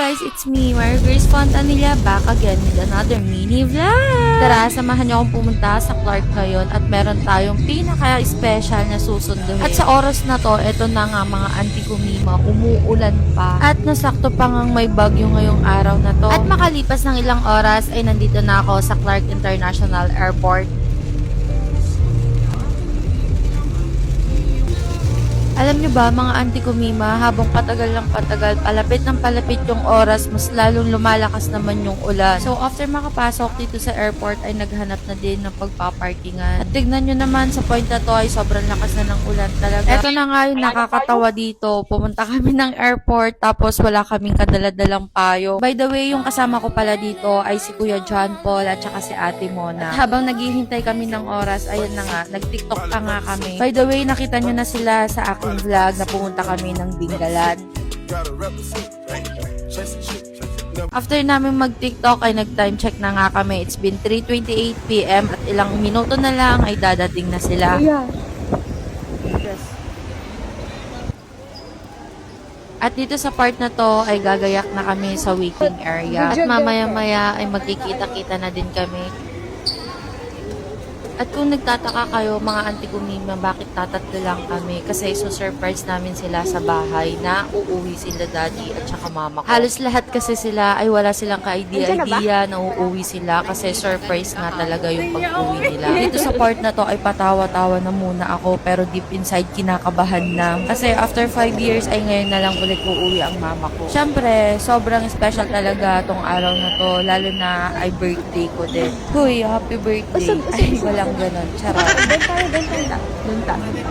guys, it's me, Mary Grace Fontanilla, back again with another mini vlog. Tara, samahan niyo akong pumunta sa Clark ngayon at meron tayong pinaka-special na susunduhin. At sa oras na to, eto na nga mga auntie kumima, umuulan pa. At nasakto pa ngang may bagyo ngayong araw na to. At makalipas ng ilang oras ay nandito na ako sa Clark International Airport. Alam nyo ba mga auntie kumima, habang patagal ng patagal, palapit ng palapit yung oras, mas lalong lumalakas naman yung ulan. So after makapasok dito sa airport ay naghanap na din ng pagpaparkingan. At tignan nyo naman sa point na to ay sobrang lakas na ng ulan talaga. Eto na nga yung nakakatawa dito. Pumunta kami ng airport tapos wala kaming kadaladalang payo. By the way, yung kasama ko pala dito ay si Kuya John Paul at saka si Ate Mona. At habang naghihintay kami ng oras, ayun na nga, nag-TikTok pa nga kami. By the way, nakita nyo na sila sa aking vlog na pumunta kami ng Dingalan. After namin mag-TikTok ay nag-time check na nga kami. It's been 3:28 PM at ilang minuto na lang ay dadating na sila. Yes. At dito sa part na to ay gagayak na kami sa waiting area. At mamaya-maya ay magkikita-kita na din kami. At kung nagtataka kayo mga auntie kumima, bakit tatatlo lang kami? Kasi surprise namin sila sa bahay na uuwi sila daddy at saka mama ko. Halos lahat kasi sila ay wala silang ka-idea na uuwi sila kasi surprise nga talaga yung pag-uwi nila. Dito sa part na to ay patawa-tawa na muna ako pero deep inside kinakabahan na. Kasi after 5 years ay ngayon na lang ulit uuwi ang mama ko. Siyempre, sobrang special talaga tong araw na to, lalo na ay birthday ko din. Huy, happy birthday! Ay, walang ganon. Charot. Doon tayo.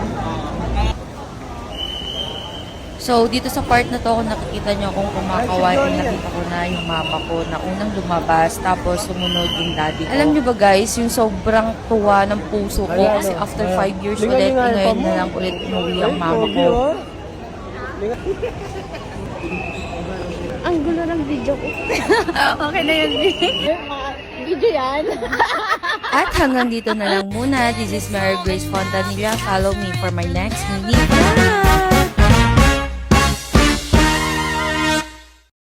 So, dito sa part na to, kung nakikita nyo kung kumakaway, ay nakita ko na yung mama ko na unang lumabas, tapos sumunod yung daddy ko. Alam nyo ba guys, yung sobrang tuwa ng puso ko kasi after 5 years ulit, ngayon na lang ulit umuwi ang mama ko. Ang gulo ng video ko. Okay na yun. Video yan. At hanggang dito na lang muna. This is Mary Grace Fontanilla. Follow me for my next mini vlog.